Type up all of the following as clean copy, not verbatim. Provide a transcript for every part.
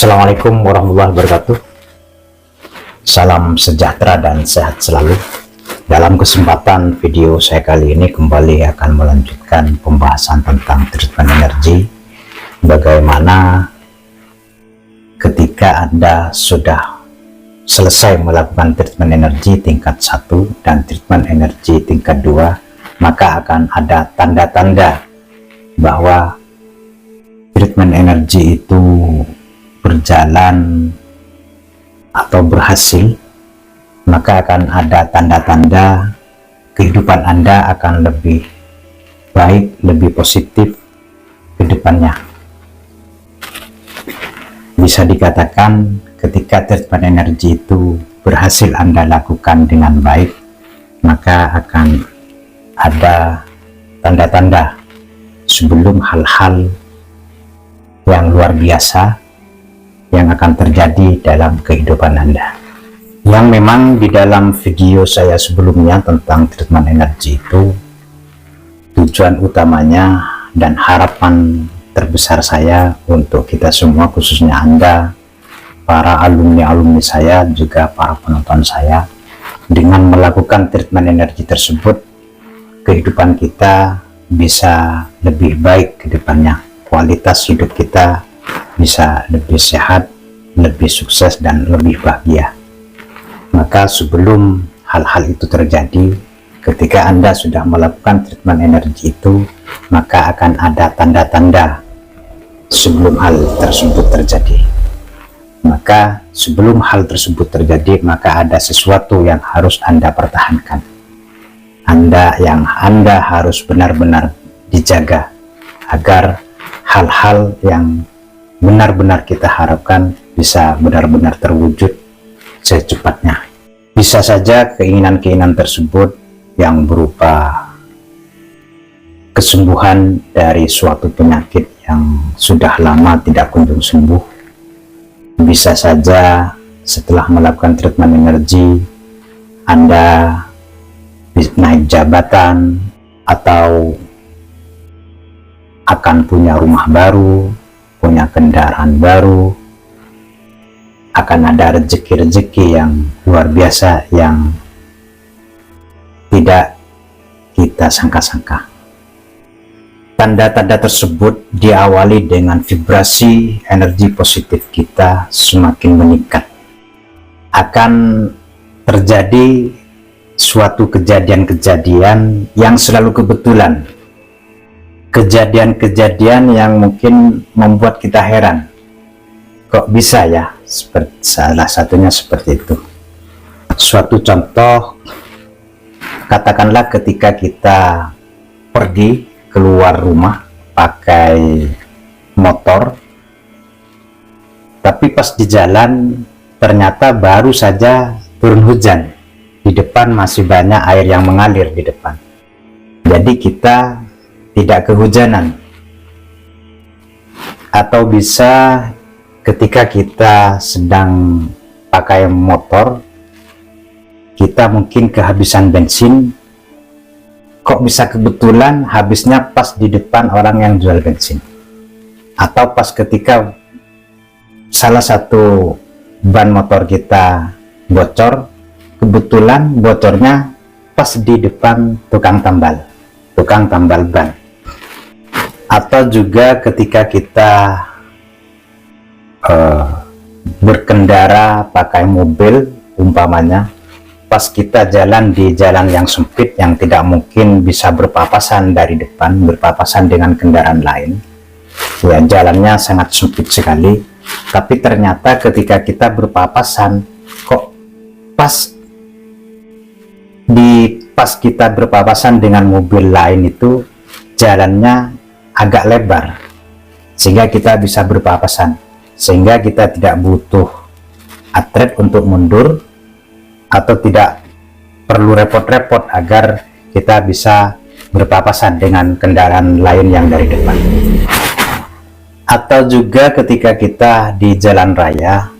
Assalamualaikum warahmatullahi wabarakatuh. Salam sejahtera dan sehat selalu. Dalam kesempatan video saya kali ini kembali akan melanjutkan pembahasan tentang treatment energi. Bagaimana ketika Anda sudah selesai melakukan treatment energi tingkat 1 dan treatment energi tingkat 2, maka akan ada tanda-tanda bahwa treatment energi itu berjalan atau berhasil. Maka akan ada tanda-tanda kehidupan Anda akan lebih baik, lebih positif ke depannya. Bisa dikatakan ketika treatment energi itu berhasil Anda lakukan dengan baik, maka akan ada tanda-tanda sebelum hal-hal yang luar biasa yang akan terjadi dalam kehidupan Anda. Yang memang di dalam video saya sebelumnya tentang treatment energi itu, tujuan utamanya dan harapan terbesar saya untuk kita semua, khususnya Anda, para alumni-alumni saya, juga para penonton saya, dengan melakukan treatment energi tersebut, kehidupan kita bisa lebih baik ke depannya. Kualitas hidup kita bisa lebih sehat, lebih sukses, dan lebih bahagia. Maka sebelum hal-hal itu terjadi, ketika Anda sudah melakukan treatment energi itu, maka akan ada tanda-tanda sebelum hal tersebut terjadi. Maka sebelum hal tersebut terjadi, maka ada sesuatu yang harus Anda pertahankan. Anda harus benar-benar dijaga agar hal-hal yang benar-benar kita harapkan bisa benar-benar terwujud secepatnya. Bisa saja keinginan-keinginan tersebut yang berupa kesembuhan dari suatu penyakit yang sudah lama tidak kunjung sembuh. Bisa saja setelah melakukan treatment energi Anda naik jabatan, atau akan punya rumah baru, punya kendaraan baru, akan ada rezeki-rezeki yang luar biasa yang tidak kita sangka-sangka. Tanda-tanda tersebut diawali dengan vibrasi energi positif kita semakin meningkat. Akan terjadi suatu kejadian-kejadian yang selalu kebetulan. Kejadian-kejadian yang mungkin membuat kita heran, kok bisa ya, salah satunya seperti itu. Suatu contoh, katakanlah ketika kita pergi keluar rumah pakai motor, tapi pas di jalan ternyata baru saja turun hujan, di depan masih banyak air yang mengalir di depan, jadi kita tidak kehujanan. Atau bisa ketika kita sedang pakai motor, kita mungkin kehabisan bensin, kok bisa kebetulan habisnya pas di depan orang yang jual bensin. Atau pas ketika salah satu ban motor kita bocor, kebetulan bocornya pas di depan tukang tambal ban. Atau juga ketika kita berkendara pakai mobil umpamanya, pas kita jalan di jalan yang sempit yang tidak mungkin bisa berpapasan dari depan, berpapasan dengan kendaraan lain, ya jalannya sangat sempit sekali, tapi ternyata ketika kita berpapasan, kok pas kita berpapasan dengan mobil lain itu jalannya agak lebar, sehingga kita bisa berpapasan, sehingga kita tidak butuh atret untuk mundur, atau tidak perlu repot-repot agar kita bisa berpapasan dengan kendaraan lain yang dari depan. Atau juga ketika kita di jalan raya,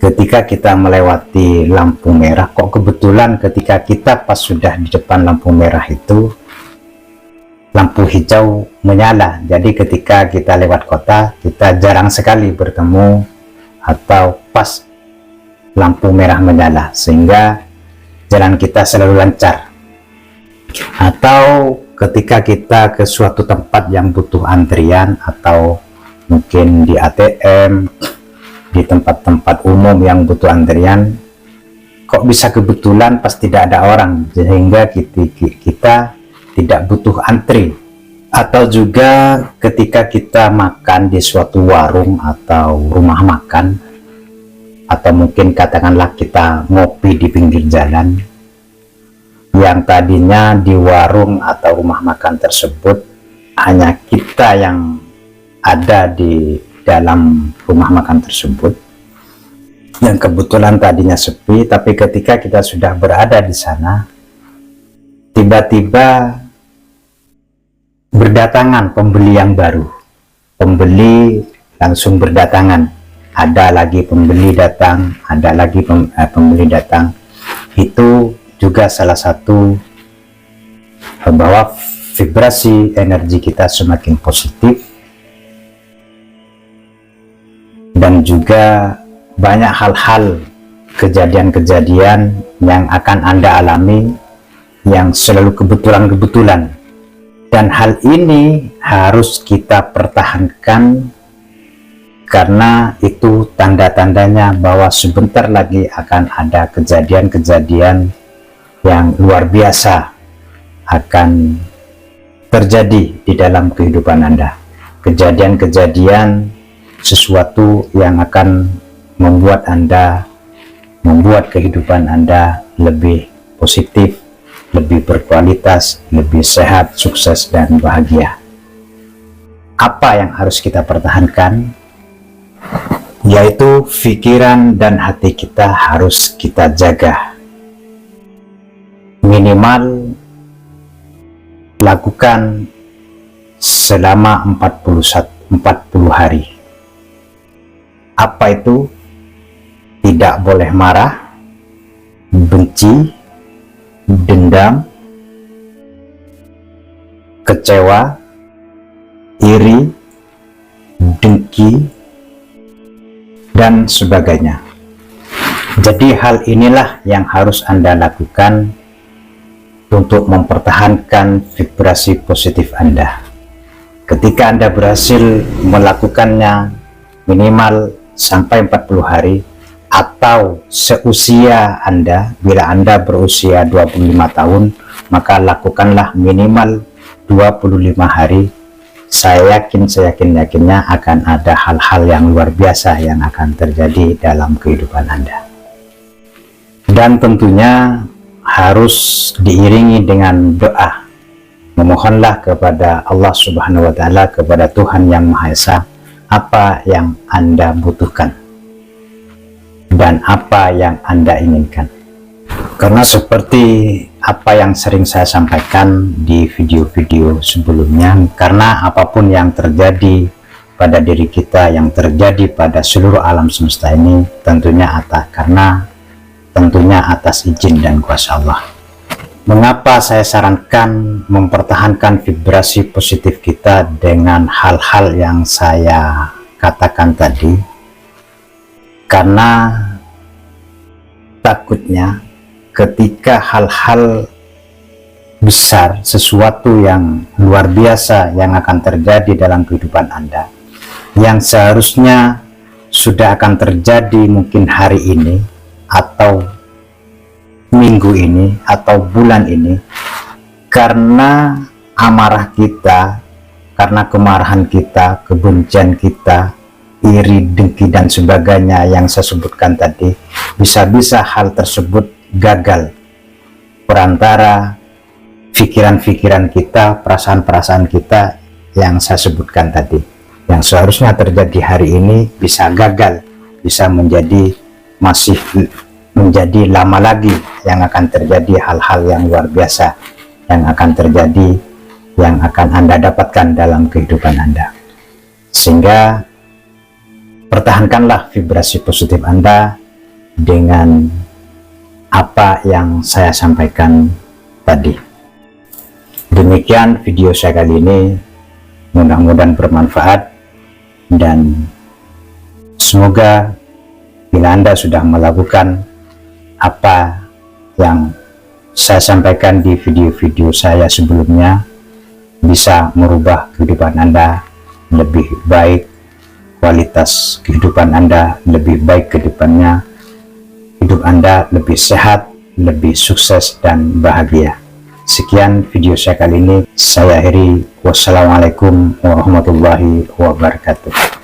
ketika kita melewati lampu merah, kok kebetulan ketika kita pas sudah di depan lampu merah itu, lampu hijau menyala. Jadi ketika kita lewat kota, kita jarang sekali bertemu atau pas lampu merah menyala, sehingga jalan kita selalu lancar. Atau ketika kita ke suatu tempat yang butuh antrian, atau mungkin di ATM, di tempat-tempat umum yang butuh antrian, kok bisa kebetulan pas tidak ada orang, sehingga kita tidak butuh antri. Atau juga ketika kita makan di suatu warung atau rumah makan, atau mungkin katakanlah kita ngopi di pinggir jalan, yang tadinya di warung atau rumah makan tersebut hanya kita yang ada di dalam rumah makan tersebut, yang kebetulan tadinya sepi, tapi ketika kita sudah berada di sana, tiba-tiba berdatangan pembeli yang baru. Pembeli langsung berdatangan. Ada lagi pembeli datang, ada lagi pembeli datang. Itu juga salah satu bahwa vibrasi energi kita semakin positif, dan juga banyak hal-hal, kejadian-kejadian yang akan Anda alami yang selalu kebetulan-kebetulan. Dan hal ini harus kita pertahankan, karena itu tanda-tandanya bahwa sebentar lagi akan ada kejadian-kejadian yang luar biasa akan terjadi di dalam kehidupan Anda. Kejadian-kejadian, sesuatu yang akan membuat kehidupan Anda lebih positif, lebih berkualitas, lebih sehat, sukses, dan bahagia. Apa yang harus kita pertahankan? Yaitu pikiran dan hati kita harus kita jaga. Minimal lakukan selama 40 hari. Apa itu? Tidak boleh marah, benci, dendam, kecewa, iri, dengki, dan sebagainya. Jadi hal inilah yang harus Anda lakukan untuk mempertahankan vibrasi positif Anda. Ketika Anda berhasil melakukannya minimal sampai 40 hari, atau seusia Anda, bila Anda berusia 25 tahun, maka lakukanlah minimal 25 hari. Saya yakinnya akan ada hal-hal yang luar biasa yang akan terjadi dalam kehidupan Anda. Dan tentunya harus diiringi dengan doa. Memohonlah kepada Allah Subhanahu wa Ta'ala, kepada Tuhan Yang Maha Esa, apa yang Anda butuhkan dan apa yang Anda inginkan. Karena seperti apa yang sering saya sampaikan di video-video sebelumnya, karena apapun yang terjadi pada diri kita, yang terjadi pada seluruh alam semesta ini, tentunya atas izin dan kuasa Allah. Mengapa saya sarankan mempertahankan vibrasi positif kita dengan hal-hal yang saya katakan tadi? Karena takutnya ketika hal-hal besar, sesuatu yang luar biasa yang akan terjadi dalam kehidupan Anda, yang seharusnya sudah akan terjadi mungkin hari ini, atau minggu ini, atau bulan ini, karena amarah kita, karena kemarahan kita, kebencian kita, iri, dengki, dan sebagainya yang saya sebutkan tadi, bisa-bisa hal tersebut gagal perantara pikiran-pikiran kita, perasaan-perasaan kita yang saya sebutkan tadi, yang seharusnya terjadi hari ini bisa gagal, bisa masih menjadi lama lagi, yang akan terjadi hal-hal yang luar biasa yang akan terjadi, yang akan Anda dapatkan dalam kehidupan Anda. Sehingga pertahankanlah vibrasi positif Anda dengan apa yang saya sampaikan tadi. Demikian video saya kali ini, mudah-mudahan bermanfaat, dan semoga bila Anda sudah melakukan apa yang saya sampaikan di video-video saya sebelumnya, bisa merubah kehidupan Anda lebih baik, kualitas kehidupan Anda lebih baik ke depannya, hidup Anda lebih sehat, lebih sukses dan bahagia. Sekian video saya kali ini, saya akhiri. Wassalamualaikum warahmatullahi wabarakatuh.